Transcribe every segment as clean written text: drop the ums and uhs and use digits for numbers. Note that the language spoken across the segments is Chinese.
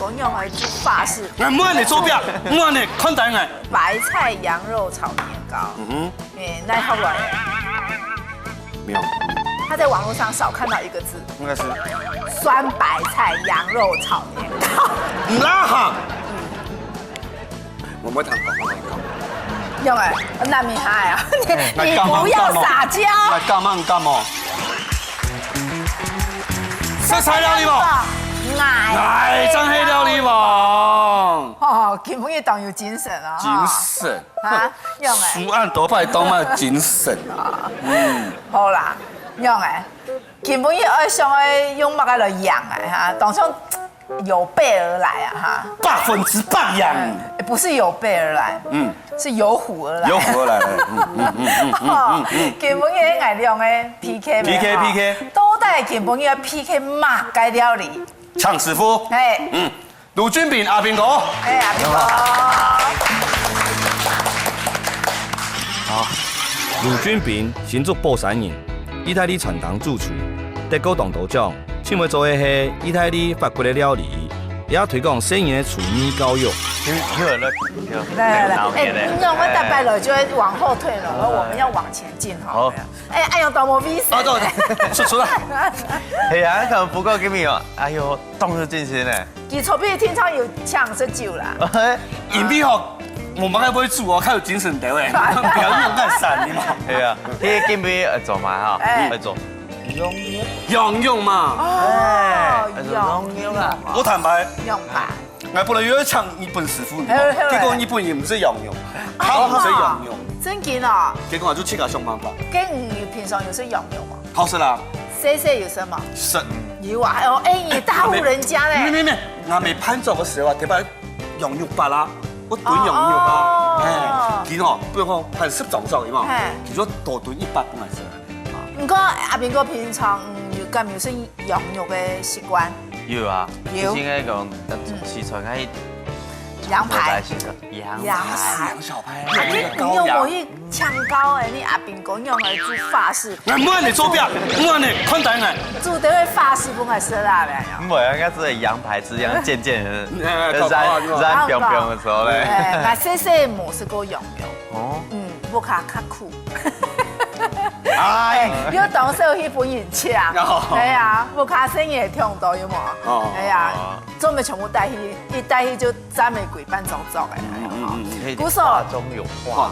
公用来煮法式。我们的手表，我们的看待我。白菜羊肉炒年糕。那后来妙。他在网络上少看到一个字，应该是酸白菜羊肉炒年糕。拉哈。我没谈过。用哎，那厉害啊！你不要撒娇。来干嘛干嘛？色彩料理吧。来，真系料理吧。哦，根本也当有精神啊。精神。啊，用哎。书案多派当嘛精神啊。好啦，用哎，根本也爱上爱用乜个来养哎哈，当上有备而来啊哈。100%养。不是有备而来，是有虎而来。有虎而来了。根本也爱用的 PK。都带根本也 PK 马该料理。呛师傅。哎。卢俊炳阿兵哥。哎，阿兵哥。好，卢俊炳新竹宝山人，意大利传统主厨，德国当道长，请要做的是意大利法国的料理，也推广新颖的厨艺教育。来，让我大摆了就会往后退了，而我们要往前进哈。好。哎呦，多么危险！走，出来。係啊，可能不過今日哦，哎呦，凍咗陣先咧。基礎比天窗有搶19啦。硬幣吼，我們還會煮哦，較有精神啲誒，不要用咁散的嘛。係啊，啲今日做埋哈，去做。羊肉嘛。哦，羊肉啊。我坦白。羊排。我本來要搶日本師傅，結果日本也唔是羊肉，他唔是羊肉。真嘅啊！結果我就去個想辦法。跟你平常有是羊肉嗎？好食啦。細有什麼？是。有啊，哎，你大戶人家咧。沒，我未攀做嘅時候啊，特別羊肉白啦，我燉羊肉啊，佢哦，不如講很濕狀狀嘅嘛，佢說多燉100本來食。唔過阿邊個平常有咁有是羊肉嘅習慣？有啊，有。應該講食材喺羊排。羊小排。你用冇去搶高誒？你阿邊個用來煮法式？我們的手表，我們的看待我。煮的法式本來是辣嘅。唔係，應該是羊排是一樣漸漸染冰冰嘅時候咧。那細模是個羊肉。哦。不卡苦。哎，你當時去本人搶，係啊，不卡生嘢聽到有冇？係啊，做咪全部帶去，一帶去就讚玫瑰扮裝作嘅。古時候中有化。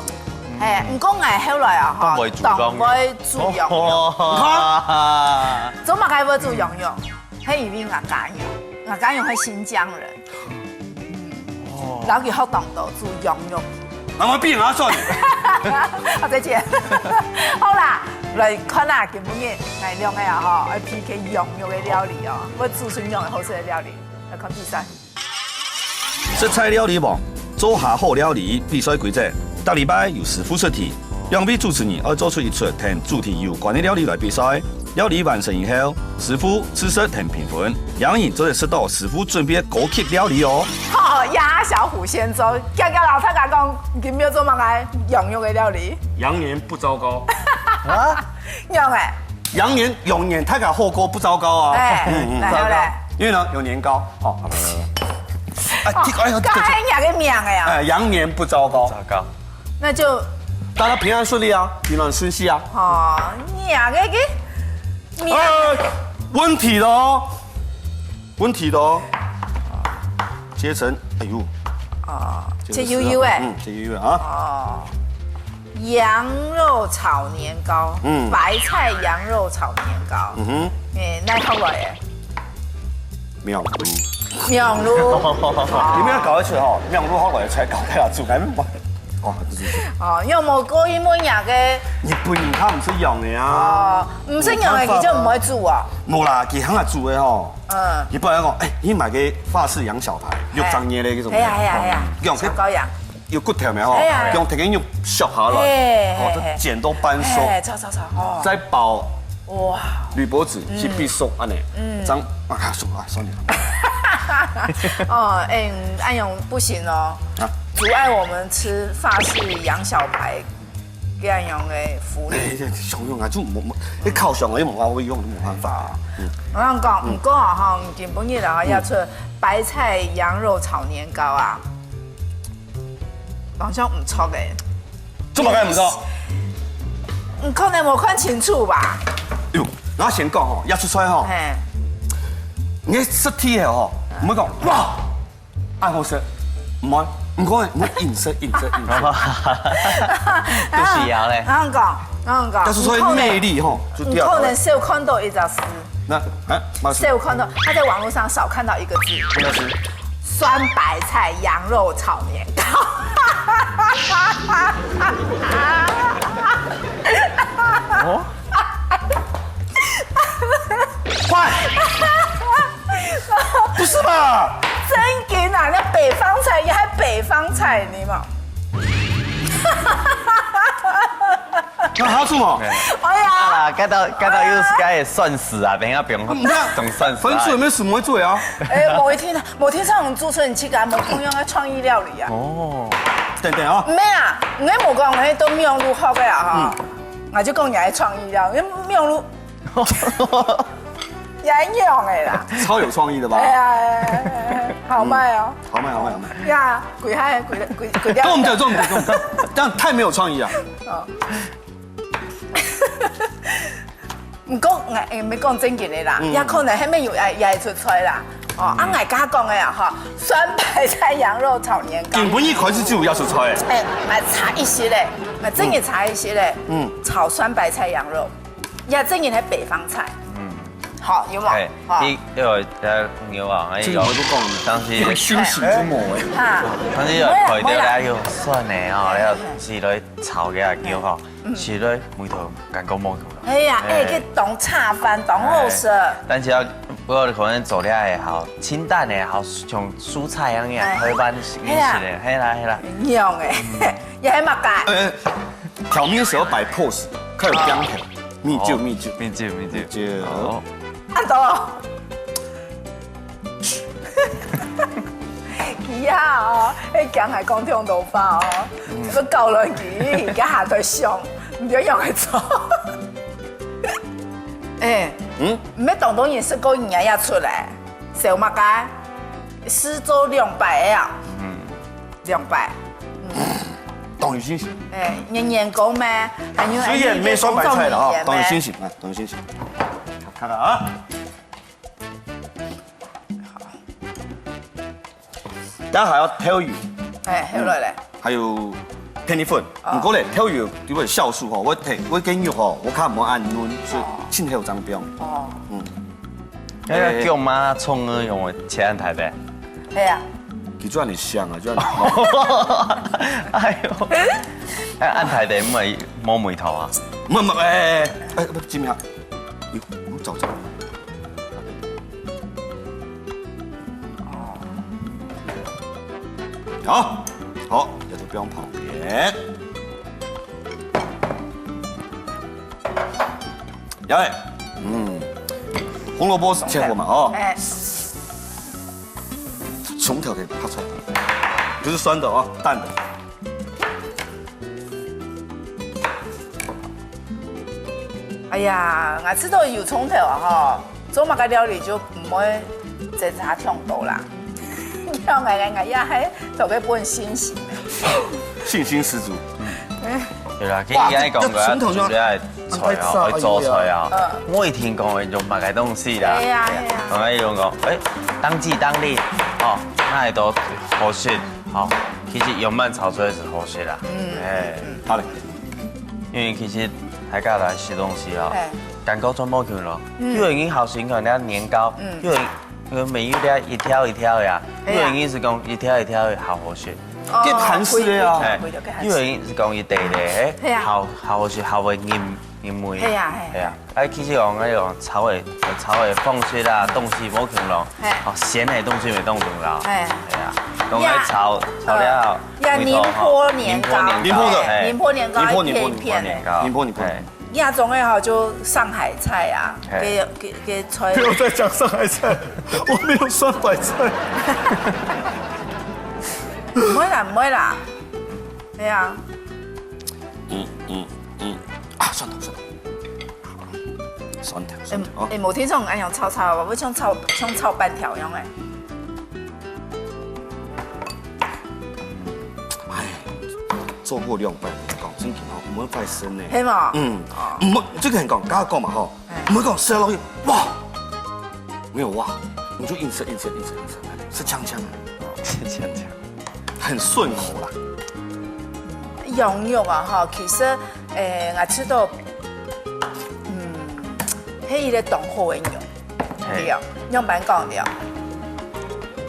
係，唔講係後來啊，當會煮羊肉。做乜解會煮羊肉？係因為我家人，我家人係新疆人。然後佢學當到煮羊肉。那麼變阿順。好，再見。好啦，來看下根本嘅內容嘅啊，嗬，去 PK 羊肉嘅料理哦，我煮出羊嘅好食嘅料理，來看比賽。色彩料理網做下好料理比賽規則，每禮拜由師傅出題，兩位主持人要做出一出同主題有關嘅料理來比賽。料理完成以後，師傅試食同評分，贏人就會食到師傅準備嘅高級料理哦。好，壓小虎先做，叫老太太講，佢沒有做乜嘢羊肉嘅料理。羊年不糟糕。啊？羊誒？羊年太搞火鍋不糟糕啊。然後咧？因為呢有年糕。哦。剛才兩個名嘅呀。羊年不糟糕。糟糕。那就。大家平安順利啊，平安順遂啊。哦，兩個嘅。問題的哦，切成，哎呦，切油油哎，切油油啊，哦，羊肉炒年糕，白菜羊肉炒年糕，那後來妙路，你們要搞一出吼，妙路後來才搞得啦，做緊乜？哦，因為冇過一門牙嘅。日本人他唔識用嘅啊。哦，唔識用嘅佢就唔會煮啊。冇啦，佢肯下煮嘅吼。日本人講，你買個法式羊小排，肉醬嘢咧嗰種。係啊。用佢羔羊。有骨頭咪吼，用條件肉削下來，剪到半熟。炒。再包。哇。鋁箔紙去必熟安尼。這樣啊熟啊，算了。哦，安永不行哦。阻礙我們吃法式羊小排家用的福利。常用啊，就你靠上的，你冇法会用，冇办法啊。我想讲，唔过啊哈，日本人啊要出白菜羊肉炒年糕啊，好像唔错嘅。做乜解唔错？可能冇看清楚吧。哟，我先讲吼，压出出来吼，你实体的吼，唔好讲哇，爱好食，唔好，唔讲唔好影射。不需要嘞。我想讲，压出出来魅力吼，就你可能少看到一条丝。那少看到，他在网络上少看到一个字，那个是酸白菜羊肉炒年糕。哦，快！不是吧？真给哪那北方菜也还北方菜你嘛？那还要做嘛？哎呀！啊，改到又是改算死啊，等一下不用总算死。分数有没有什么会做啊？哎，某天上我们驻村，你去干某同样的创意料理啊。哦，等啊。没啊，我冇讲我都面如好个啊哈，我就讲也系创意料理，面如也用的啦。超有创意的吧？哎呀，好卖哦。好卖。呀，鬼掉。跟我们讲，这样太没有创意了。唔讲，咪讲正经的啦，也可能迄边也会出来啦。哦，我家讲的啊，哈，酸白菜羊肉炒年糕。日本一开始就要出菜。哎，来查一些嘞，那正经查一些嘞。炒酸白菜羊肉，也正经系北方菜。好，有冇？因為牛啊，這個我都講啦，當時休息之母誒。當時又佢哋咧要酸嘅哦，你又試嚟炒嘅牛嗬，試嚟每套更高冇咁。哎呀，去當炒飯當好食。但是不過可能做咧也好，清淡嘅好，像蔬菜咁樣，台灣食嘅，係啦。用嘅，也係乜嘅？挑面時候擺 pose， 較有講頭，秘酒。按到。呀哦，迄姜係講長頭髮哦，個舊輪椅而家下對上，唔知用嚟做。唔係當當然是個人也出嚟，少乜嘅，4周200啊，200。當然新鮮。年糕咩？雖然沒酸白菜了啊，當然新鮮，看看啊。等下還要挑魚，挑落嚟，還有片米粉。唔過咧，挑魚因為酵素吼，我見肉吼，我較唔好按嫩，所以先有張標。那個叫媽蔥兒用的切安台的。係啊。佢做安尼香啊，做安尼。哎呦，安台的唔係冇梅頭啊？唔，知咩啊？我走。好，也都不用旁边。杨伟，红萝卜是切过嘛？哦，从条给拍出来，不是酸的哦，淡的。哎呀，我知道有葱头啊哈，做乜嘅料理就唔會真係聽到啦。要我也係做嘅本信心，信心十足。對啦，佢而家講嘅主要係菜啊，去做菜啊。我以前講嘅用乜嘅東西啦，係啊，同埋用講，當季當令，哦，那係都好食，好，其實油焖炒出來是好食啦。好嘞，因為其實大家來食東西啊，蛋糕做冇叫咯，因為已經好食，講啲年糕，因為每一條一條一條呀，因為已經是講一條一條好好食。跟韓式的啊，因為是講一地的，好好食，好會黏味。係啊。其實講嗰種炒嘅放水啦，東西冇強咯，鹹嘅東西咪當中啦。係啊，講喺炒了，寧波年糕，寧波年糕，寧波。亞種嘅話就上海菜啊，給菜。不要再講上海菜，我沒有酸白菜。唔會啦，係啊。酸条。无听种按用炒吧，要像炒半条样诶。做过200，讲真嘅吼，唔好快生呢。係嘛？唔好，這個人講，剛剛講嘛吼，唔好講吃落去，哇，沒有哇，你就硬吃，是嗆嗆的，是嗆，很順口啦。羊肉啊，哈，其實我知道，係一個凍好嘅肉，對啊，用板講的。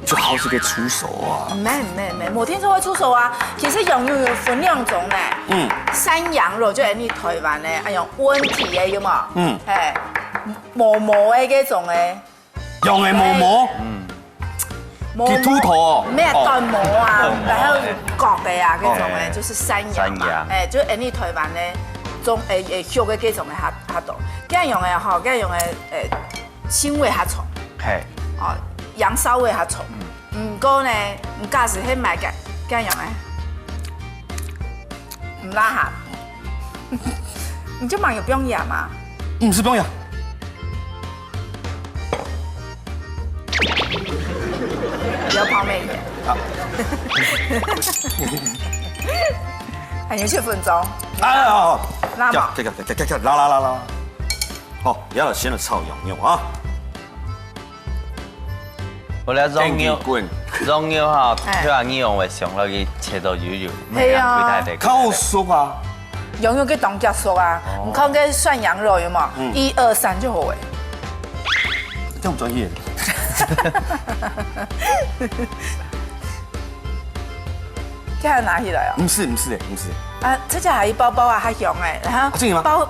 就好似個出手啊！沒，冇聽說會出手啊。其實羊肉有分2種呢。山羊肉就係你台灣呢，係用溫體嘅有冇？係磨嘅嗰種嘅。用嘅磨。佢禿頭。咩斷磨啊？然後割嘅啊，嗰種嘅就是山羊嘛。就係你台灣呢種肉嘅嗰種嘅較多。咁用嘅吼，咁用嘅腥味較重。係。哦。羊騷味較重，唔過呢，唔假使去買嘅咁樣咧，唔拉下，你就買有不用牙嘛？唔是不用牙。不要泡妹嘅。好。還有7分鐘。好。拉嘛。拉。好，而家就先嚟炒羊肉啊。我咧肉哈，佢話你用會上落去切到油，係啊，烤熟啊，羊肉嘅凍結熟啊，唔靠嘅涮羊肉有冇？1、2、3就好誒。這麼專業？這係拿起來啊？唔是。啊，這隻係包啊，較香誒，然後真嘅嗎？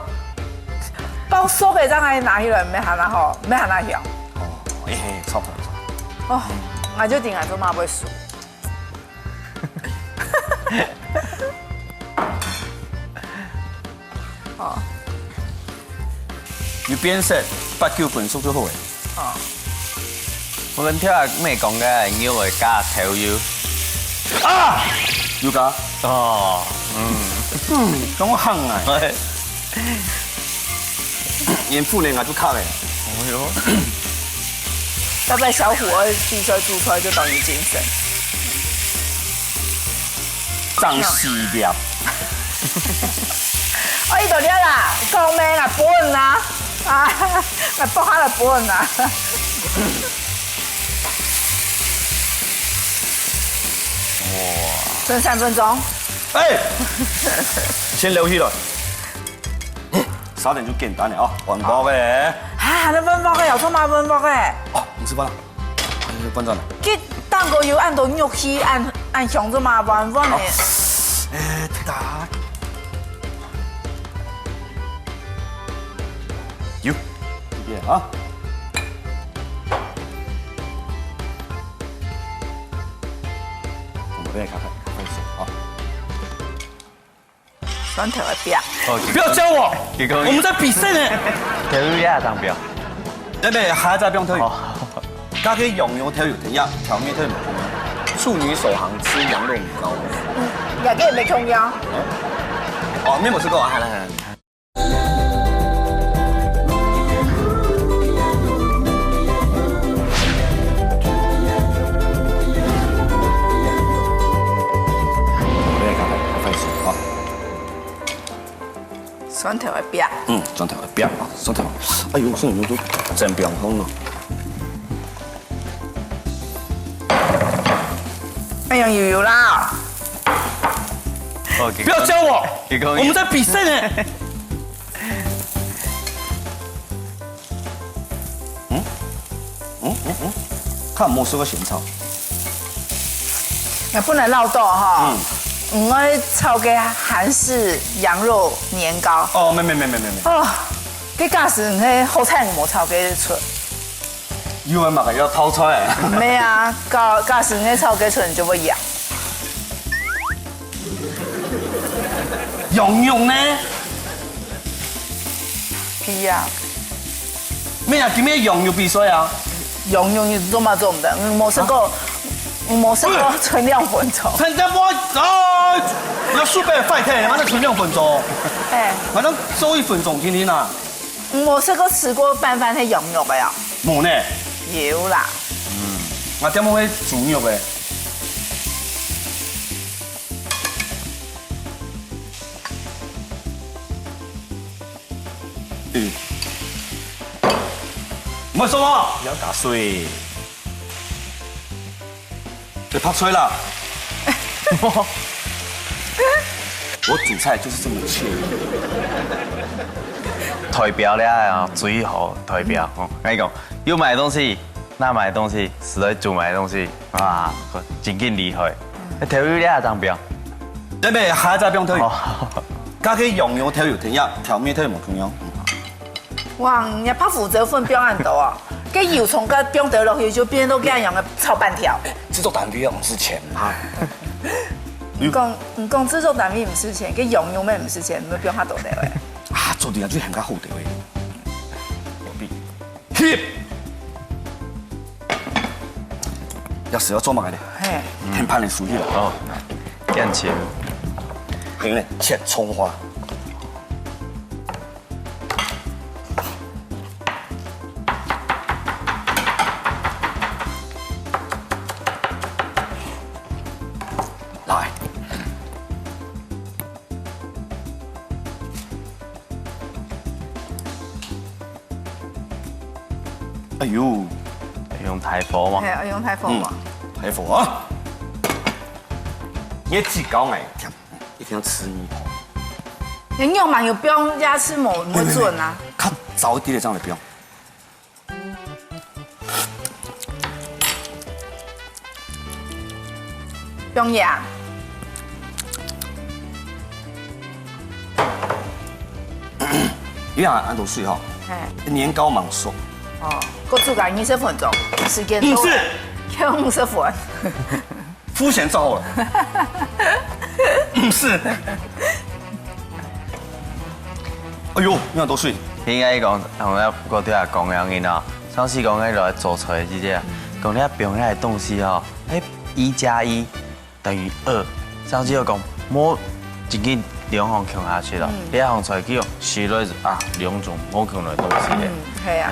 包熟嘅，真係拿起來唔係行那好，唔係行那香。哦，炒。哦，我就定係做馬尾薯。哦，要邊食8-9分熟就好誒。哦，我跟聽下咩講嘅，要會加頭油。啊，要加？哦，咁我行啊。鹽夫呢，我就卡咧。哦喲。要不然小虎兒比賽煮出來就等於精神。張西料。我呢度啲啦，講咩啊本啊，咪幫下嚟本啊。哇！剩3分鐘。哎，先留起來。少點就簡單了啊，溫煲嘅。嚇，你溫煲嘅又做乜溫煲嘅？哦，唔是溫啦，係溫咗啦。佢當個要按到肉絲按香做乜溫煲嘅？睇下。有，呢邊啊。我哋咖啡熟啊。酸頭一邊。不要教我，我們在比賽呢。條魚也當標。對，還在不用調魚。家可以用調魚調呀，調麵調處女首行吃羊肉米糕。也可以沒空呀。哦，面冇吃過啊，來。酸頭一邊。酸頭一邊啊，酸頭。哎呦，酸頭都真變紅了。哎呀，油啦！不要教我，我們在比賽呢。看冇試過鹹炒。也不能漏到哈。我炒嘅韓式羊肉年糕。哦，沒。哦，啲假時你好菜冇炒嘅出。要係咪要偷菜？沒啊，假時你炒嘅出你就會揚。羊肉呢？係啊。咩啊？叫咩羊肉比賽啊？羊肉你做乜做唔得？我冇食過。冇试过存2分钟。存2分啊！要速背快听，反正存2分钟。哎，反正做1分钟听听啦。冇试过吃过拌饭迄羊肉的呀？冇呢。有啦。我點樣會煮肉嘅？唔係數啊！有加水，你拍吹啦！我煮菜就是這麼切。退表了啊，最好退表。跟你講，要買東西。那買東西，是在煮買東西啊，真緊厲害。你調油咧當表，你咪下一隻表調油，加起羊肉調油添呀，調咩調油冇同樣。哇，人家拍負責份表很多啊，cái油從個表調落去就變到咁樣嘅炒半條。製作單位唔是錢嘛？唔講製作單位唔是錢，cái羊肉咩唔是錢，咪表下多啲嘅。啊，做啲人最係較好啲嘅。Hip。要是要做乜嘅咧？天盤嚟熟起來。哦，變切。平咧切蔥花。來。哎呦！用大火嘛？係，用大火嘛。大火啊！椰子糕哎，一定要吃米。人用嘛有標牙齒冇準啊。較早一啲嘅這樣嚟標。標牙。你看按度水哈，年糕蠻熟。哦，個煮緊20分鐘，時間到。是。要50分。膚淺糟了。唔是。哎呦，你看多水。應該講同我嗰啲人講樣嘅啊，上次講喺度做出來啲啫，講你表現嘅東西哦，1+1等於2。上次又講冇自己2行強下去啦，你一行出來叫試落啊2種冇強嘅東西嘅。係啊。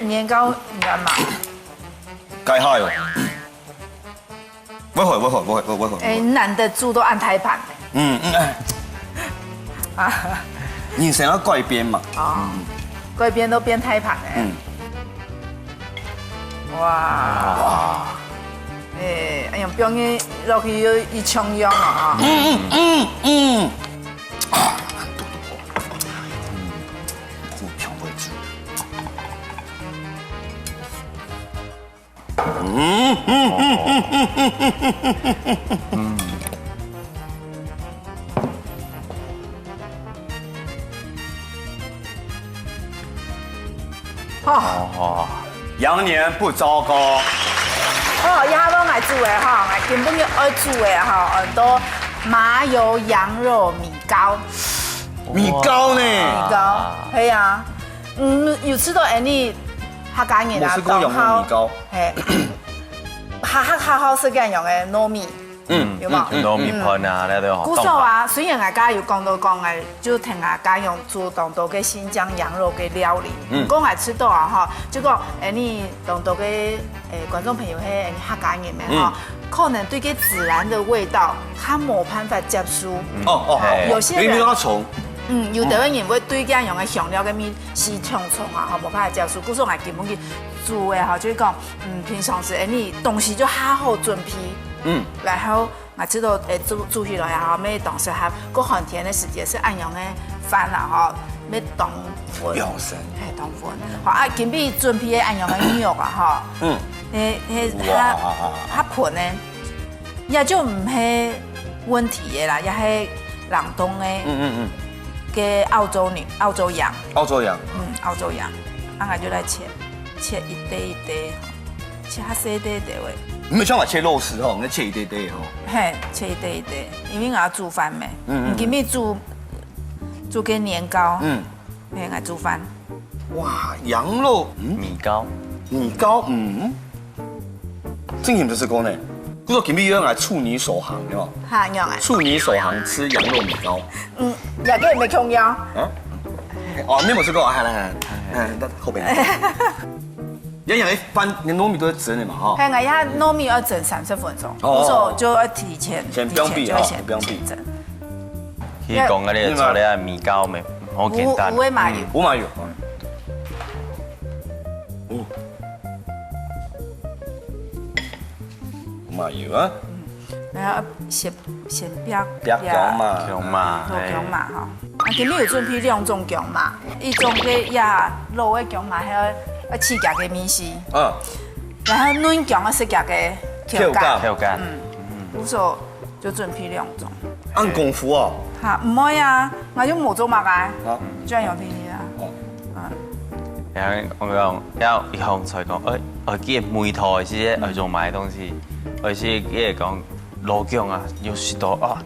年糕難嘛？該下喲。不會。哎，難得煮都按台盤。啊。你成日改變嘛？哦。改變都變台盤誒。哇。哎呀，表演落去要一槍樣啊！羊年不糟糕。哦，一下都愛煮的哈，根本就愛煮的哈，很多麻油羊肉米糕。米糕呢？米糕，係啊，有吃到any客家人啊，當好，係，客好食嘅用嘅糯米，有冇？糯米盤啊，你都好。古時候啊，雖然大家有講到講嘅，就聽大家用做當到嘅新疆羊肉嘅料理，講係吃到啊哈，就講你當到嘅觀眾朋友係客家人嘅哈，可能對個孜然的味道，他冇辦法接受。有些人。有台灣人會對這樣用嘅香料嘅面是香蔥啊，冇辦法接受。古時候係根本去煮嘅哈，就是講，平常時你東西就好準備，然後我知道煮起來啊，咩當時還過寒天嘅時節是按樣嘅飯啦哈，咩當粉，係當粉，好啊，根本準備嘅按樣嘅肉啊哈，它盤咧，也就唔係問題嘅啦，也係冷凍嘅。嘅澳洲羊，澳洲羊，啊，我就來切一堆，切下細堆喂。唔係像話切肉絲吼，我切一堆吼。嘿，切一堆，因為我要煮飯咩，今日煮個年糕，来煮饭。哇，羊肉米糕，米糕，这你们是讲呢？不说今日用来处女首航，有冇？哈，用啊。处女首航吃羊肉米糕。也给没空腰。哦，没有这个，来，那后边。人家翻，你糯米都是蒸的嘛，哈。还有呀，糯米要整30分钟，有时候就要提前不用避啊，不用避。去讲嗰啲做咧米糕咪好簡單。無麻油。無麻油。無麻油啊。然後先煸薑嘛，薑嘛哈。啊，今日有準備2種薑嘛，一種嘅呀老嘅薑嘛，還有刺夾嘅米絲。然後嫩薑啊，是夾嘅跳乾。有時候就準備2種。按功夫哦。嚇，唔會啊，我就冇做乜嘅，專用便宜啊。然後我講要以後才講，我記梅頭是喺做買東西，我是記講老薑啊，有許多啊，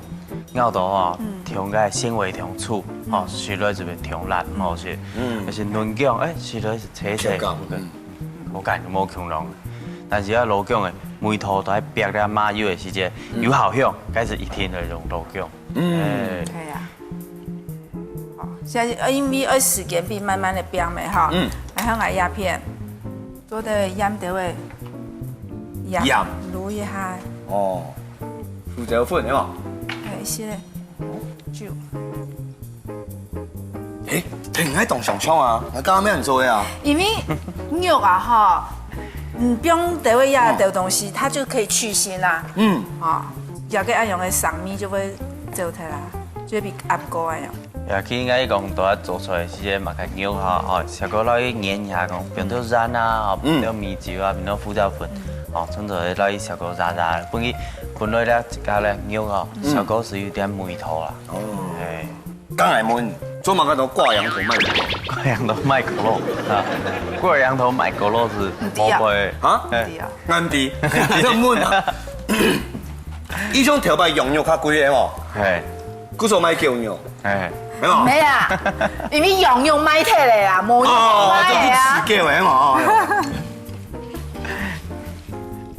咬到啊，調個纖維調醋，哦，許多就會調辣，冇是，而且嫩薑，許多切切，冇揀冇強濃，但是啊老薑嘅梅頭都喺煸啲麻油嘅時節，有好香，該是一天嚟用老薑。係啊。現在因為要時間比慢慢的煸咪哈，然後我鴉片做的鹽調嘅鹽滷一下。哦，胡椒粉係嘛？係先酒。誒，停喺棟上窗啊！我剛剛咩人做嘅啊？因為肉啊哈，不用調味呀調東西，它就可以去腥啦。有個愛用嘅生米就會做出來，就比鴨膏愛用。也佢應該講都係做出來時嘛，佢牛下哦，小個攞去研一下講，變到染啊，變到米酒啊，變到胡椒粉，哦，從頭攞去小個炸，本來咧加咧牛啊，小個是有點梅頭啦。哦，係。剛來問，做乜嗰度掛羊頭賣狗肉？掛羊頭賣狗肉啊！掛羊頭賣狗肉是冇會啊？啱啲，你都問啊？呢種條牌羊肉較貴嘅喎。係。嗰時候賣狗肉。係。沒啊，因為羊肉買退嚟啊，冇羊買嚟啊。自己嘅嘛。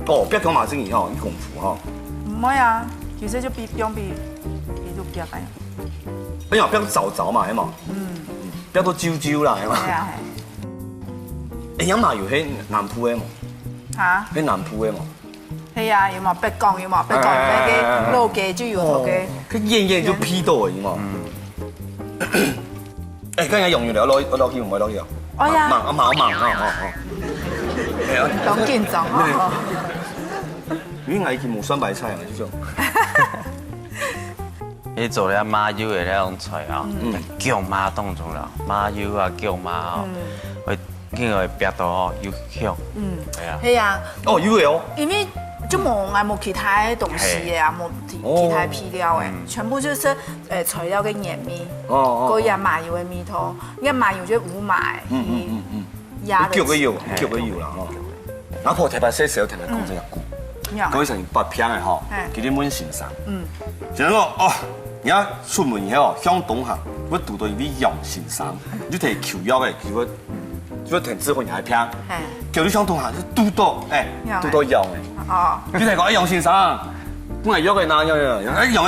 哦，別講馬正儀吼，啲功夫吼。唔會啊，其實就比都比較緊。哎呀，別走嘛，係嘛。別到焦啦，係嘛。係啊係。誒，麻油喺南埔嘅嘛。嚇？喺南埔嘅嘛。係啊，有冇北港有冇？北港嗰啲老嘅就有頭嘅。佢嘢就批到啊，有冇？誒，今日用完嚟，我攞去唔可以攞去啊？我呀。忙啊！講見狀啊！因為我以前冇酸白菜啊，呢種。你做咧麻油嘅那種菜啊，薑麻當中啦，麻油啊薑麻啊，會見佢煸到哦又香。係啊。係啊。哦，有嘅哦。因為就冇其他東西嘅啊，冇其他配料嘅，全部就是材料嘅鹽米，個入麻油嘅米頭，因為麻油就無麻。叫個油啦吼。我婆睇把寫小聽嚟講真係古，講成8片嘅吼，叫你滿先生。就講哦，而家出門以後向東行，我讀到啲楊先生，你睇橋腰嘅，叫我聽指揮人一片，叫你向東行，讀到楊嘅。哦，你睇講楊先生，我係約佢哪樣？楊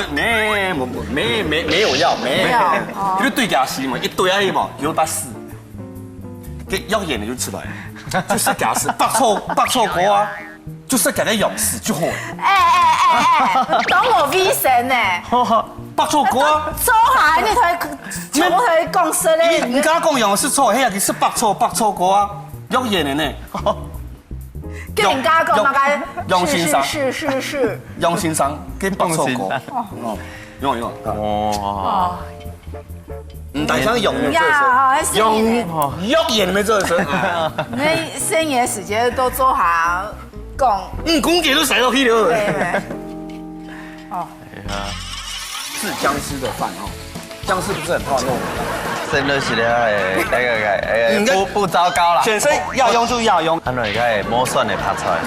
沒有要，叫你對假戲嘛，一堆而已嘛，叫把屎，給要演的就出來。就是假死，白錯過啊！就是假嘅勇士就好。當我 V 神呢？白錯過啊！錯下你同佢講實咧。你剛講勇士錯，嘿呀，佢是白錯過啊！要演的呢。跟人家講嘛個？楊先生是。楊先生跟白錯過。用。哦。但係用嘅用演沒做成，你生嘢時間都做下講，公姐都使到去了。哦，是僵屍的飯哦，僵屍不是很怕肉，生的是咧不糟糕啦。選生要用就要用，可能而家係冇蒜的拍菜，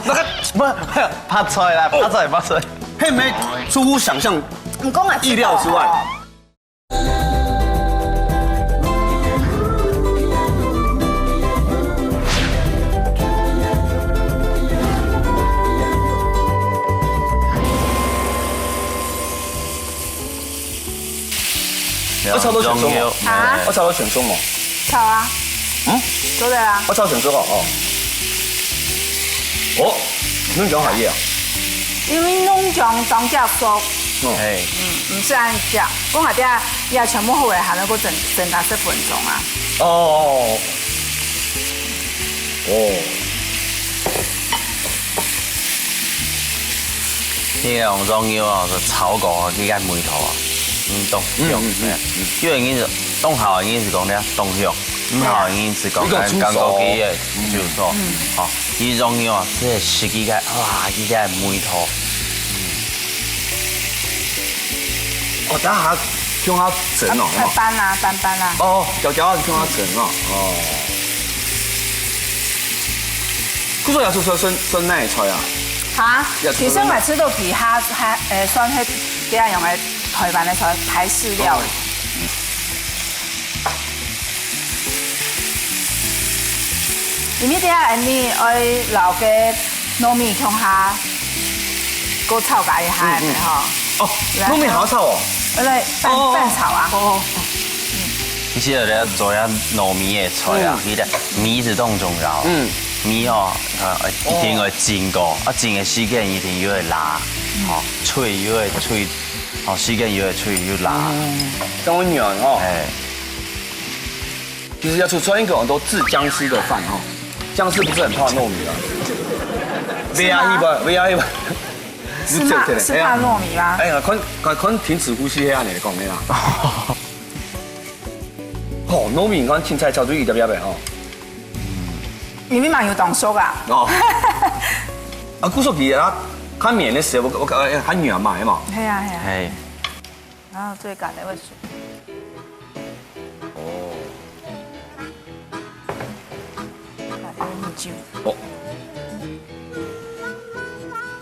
那個唔拍菜啦，拍菜，係咪出乎想象意料之外？我炒到全熟冇？啊？我炒到全熟冇？炒啊。嗯？做對啊。我炒全熟哦。哦，你講係嘢啊？因為弄醬當隻熟。哎。唔是按隻，講下啲也全部好嘅，係咪個整10分鐘啊？哦。哦。呢樣中藥啊，就炒過呢間梅頭啊，凍香，因為呢凍好已經是講咧凍香，唔好已經是講緊剛過幾日就錯，哦，呢種藥啊，即係食幾個，哇，呢間梅頭，哦，等下向下整哦，斑啊，斑啊，哦，條條向下整啊，哦，嗰個有少少酸咩菜啊？嚇，其實我吃到其他算係幾樣用嘅台灣嘅菜，台式料理。因為啲啊，你愛留嘅糯米向下，個炒架一下係咪嗬？哦，糯米好炒哦。嚟拌炒啊。哦。其實咧做下糯米嘅菜啊，呢啲米是當重要。米哦，一定會煎過，煎嘅時間一定要會辣，哦，脆又會脆，哦，時間又會脆又辣。咁軟哦。哎，其實要煮出一個很多治僵屍的飯哦，僵屍不是很怕糯米啊。VRE 是怕糯米嗎？哎呀，佢停止呼吸嗰樣嚟講咩啊？哦，糯米講青菜炒咗一碟碟嘅哦。因為嘛要當熟啊！哦，啊，古熟啲啦，較綿嘅時候我較軟嘛，係嘛？係啊。係。然後最緊嘅會水。哦。酒。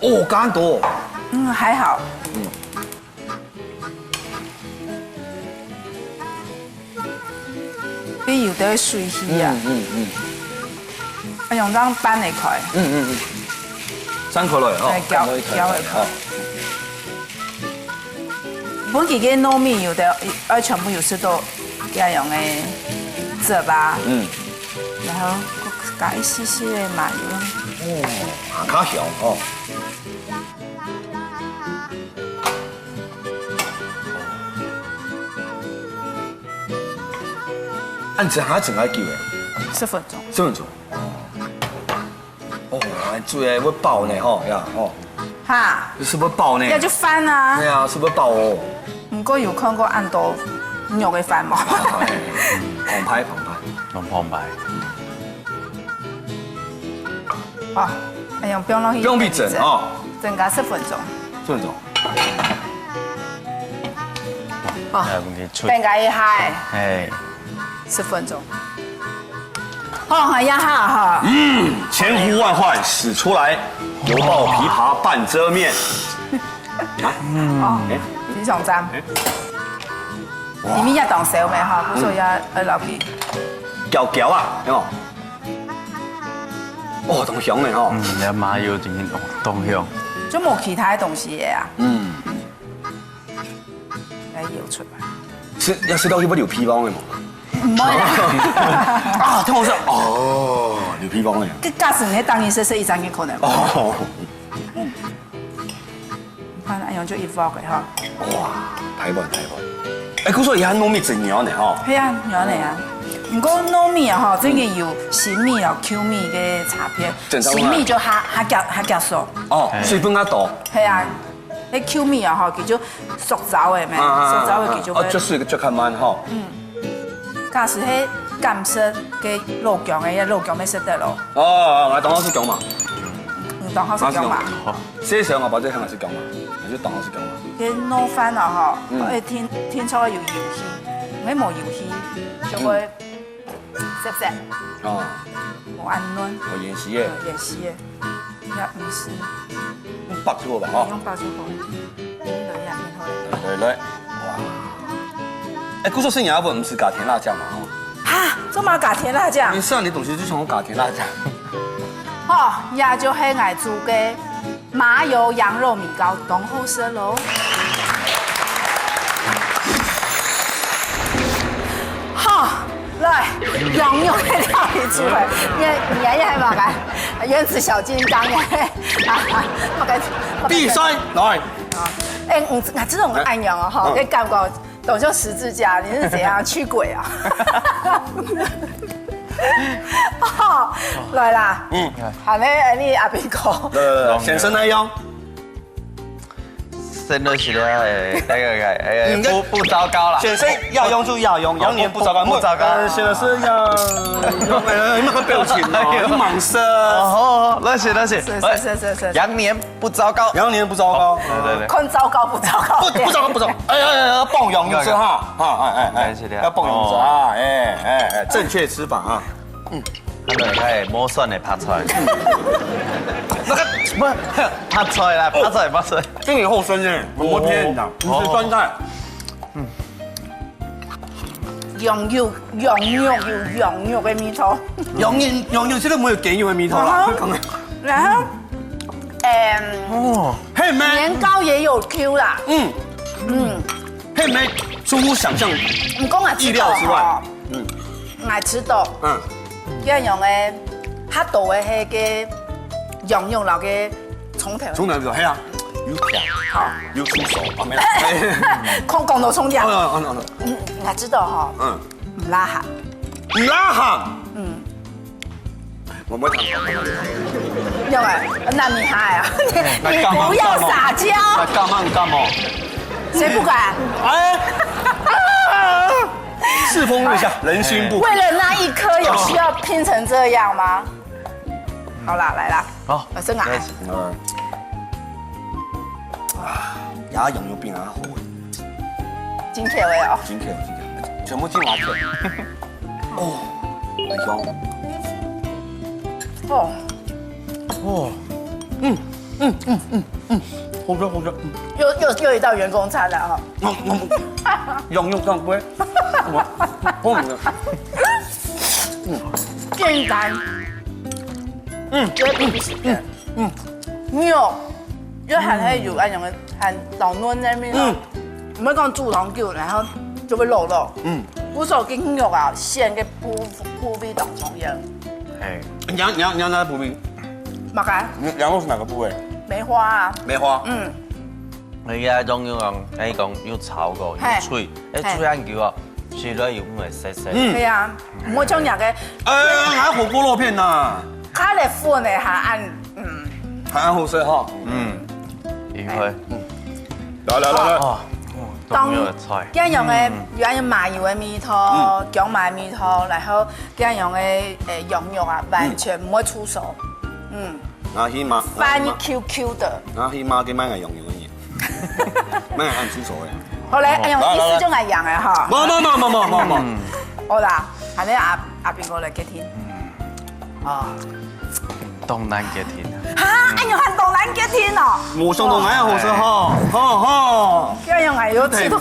哦，加多。還好。比有啲水氣啊。我用張斑嚟佢。生佢落嚟哦。攪嚟佢。本期嘅糯米有的，全部有食到家用嘅汁吧。然後加一絲絲嘅麻油。哦，較香哦。按整下整下叫嘅。10分鐘。10分鐘。哦，煮嘅會爆呢吼呀吼。哈。是不是爆呢？要就翻啊。係啊，是不是爆哦？唔過有看過按到肉嘅飯冇。澎湃。澎湃。哦，用不用不用去整哦。整個10分鐘。10分鐘。哦。變個一下。哎。10分鐘。哦，呀哈。千呼萬喚始出來，猶抱琵琶半遮面。哦，非常讚。裡面一當小咩嚇，不過也留意。攪啊，有冇？哦，同香嘅嗬。你麻油點凍香？就冇其他東西嘅啊。來搖出來。要食到去不留皮包嘅冇？唔會啦。啊，聽我說，哦，留皮包嘅。佢假使你當然食一張嘅可能。哦。反正用咗一鍋嘅嗬。哇，睇噃。誒，嗰所以係糯米整樣嘅嗬。係啊，樣嚟啊。唔過糯米啊，嗬，真係有新米啊、Q 米嘅差別。新米就下夾熟。哦，水分較多。係啊，你 Q 米啊，嗬，叫做熟走嘅咩？熟走嘅叫做。哦，捽水嘅捽較慢嗬。假使係鹹色嘅肉醬嘅，肉醬咩食得咯？哦，我當我識講嘛。唔當我識講嘛。寫上我或者向我識講嘛，或者當我識講嘛。嘅糯飯啊，嗬，我哋天初要油氣，你冇油氣就會濕。哦。冇按嫩。哦，鹽絲嘅。鹽絲嘅，要唔是。用白就好吧，嗬。用白就好。呢兩樣面好。來。哇。哎，嗰所生椰粉唔是加甜辣醬嘛？哈，做乜加甜辣醬？你上你東西就想我加甜辣醬。哦，也就係我煮嘅麻油羊肉米糕，當好食咯。羊肉的料理机会，你也係嘛嘅？原子小金剛嘅，第三來。哎，這種暗陽哦，哈，你感覺懂就十字架，你是怎樣驅鬼啊？來啦，好咧，你阿邊個？先伸來腰。真的是咧，那個不糟糕啦。先生要用就要用，羊年不糟糕，不糟糕。現在是要，有沒有表情啊？蟒蛇。哦，那是。是。羊年不糟糕。羊年不糟糕。對。看糟糕不糟糕？不糟糕不糟糕。哎，蹦羊肉是哈，要蹦羊肉啊，哎，正確吃法啊。那個係摸蒜的拍出來。那個不拍出來啦，拍出來。先有後生耶，我天哪，你是酸菜。羊肉嘅味道。羊肉現在冇有雞肉嘅味道啦。然後，年糕也有 Q 啦。係咪出乎想象意料之外？愛吃到。一樣嘅黑道嘅係嘅羊肉流嘅葱頭。葱頭就係啊，要強，好，要出手啊，沒啦。講到葱條。我知道哈。唔拉下。唔拉下。我唔會談。因為那你害啊，你不要撒嬌。幹嘛？誰不敢？世風日下，人心不。為了那一顆，有需要拼成這樣嗎？好啦，來啦。好，我先來。牙羊肉變牙好。金條嘅哦。金條，全部金華條。哦，香。哦。好吃。又一道員工餐了哈。羊肉咁貴。簡單，肉，因為係有嗰種嘅係豆嫩喺面咯，唔係講豬糖叫，然後就會落咯。古時候經肉啊，鮮嘅部位當中樣。羊哪部位？乜嘅？羊肉是哪個部位？梅花啊。梅花。你而家種要炒過，要脆，脆眼叫啊，脆咗要唔係細細。係啊，唔會將人嘅。還有火鍋肉片呐。佢哋款嘅係按係按好食哈。應該。來。當一樣嘅有一樣麻油嘅味道，薑麻味道，然後一樣嘅羊肉啊，完全唔會出手。我起碼。翻 QQ 的。我起碼幾買個羊肉嘅嘢。咩按出手嘅？好咧，用意思就係羊嘅嚇。冇。好啦，係咧阿邊個嚟嘅天？東南嘅天啊！嚇，用係東南嘅天哦。我上到眼好食哈。這樣係有吃到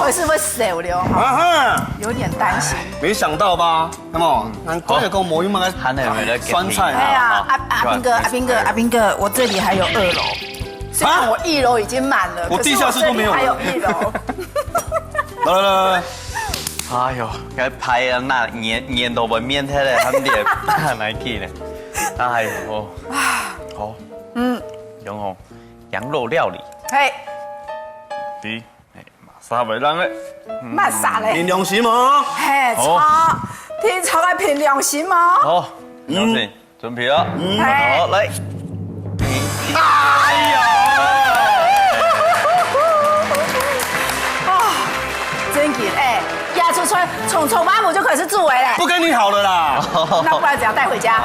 會是會瘦了哈，有點擔心。沒想到吧？係冇？難怪個冇用乜嘅酸菜。係啊，阿斌哥，我這裡還有2樓。雖然我1樓已經滿了，我地下室都沒有。還有1樓。來。哎呦，該拍啊！那黏到我面睇咧，很啲難見咧。哎呦，好，永紅羊肉料理。係。啲馬沙為人咧。乜沙咧？憑良心嘛。係錯，天朝嘅憑良心嘛。好，準備啦。好，嚟。哎呀！真嘅，壓出來，從媽母就可以是助威嘞。不跟你好了啦。那不然只要帶回家。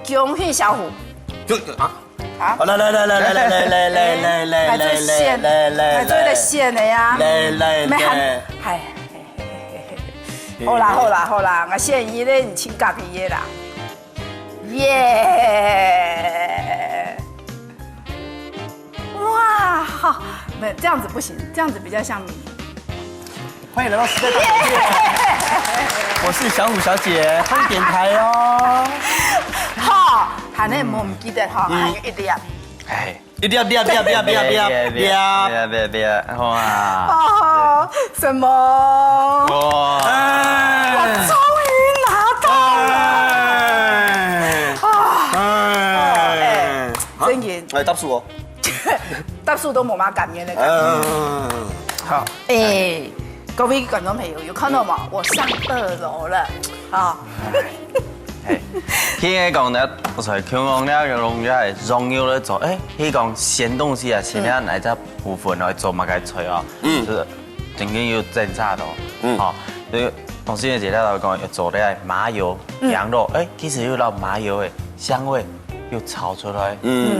恭喜小虎。來，最線的呀。來。好啦，我線伊咧，你請隔壁嘢啦。耶！哇，好，沒這樣子不行，這樣子比較像米。歡迎來到時代大酒店，我是小虎小姐，歡迎點台哦。好，係咧，唔記得哈，還有一點。一定要哇！哦，什么？哇！我终于拿到了！真言，来答数哦，答数都冇乜感覺的感覺。好，各位觀眾朋友有看到嗎？我上2樓了，啊。佢嘅講咧，我才強講咧，用咗係醬油咧做，佢講鹹東西啊，先咧嚟只部分來做乜嘅菜啊，就是正經要正差到，哦，你同時嘅時咧就講要做咧麻油羊肉，其實要攞麻油嘅香味要炒出來，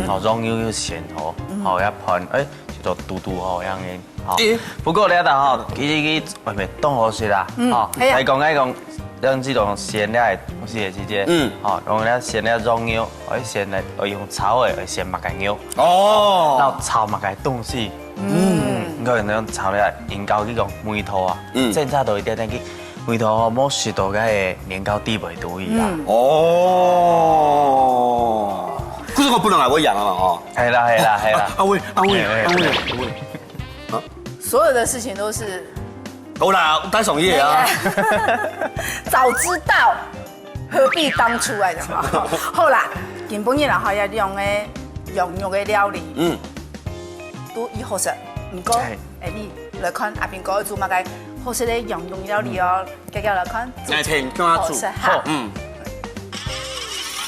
哦，醬油要鹹頭，哦一盤，就做嘟嘟哦樣嘅，哦，不過咧就嗬，佢係咪當好説啦，哦，係講。讓這種鹹料的東西嘅之間，用咧鹹料醬油，或者鹹嚟，我用炒嘅鹹麥嘅油，然後炒麥嘅東西，佢用炒咧研究呢個梅頭啊，正差到一點點嘅梅頭冇熟到嘅年糕底味道一樣。哦，可是我不能係我養啊嘛，哦。係啦。阿威，所有的事情都是。好啦，帶上嘢啊！早知道何必當初嚟就嘛。好啦，原本嘅人可以用嘅羊肉嘅料理，都以好食。唔過，你來看阿邊個做乜嘅好食嘅羊肉料理哦，繼續來看。嚟聽，跟我做。好。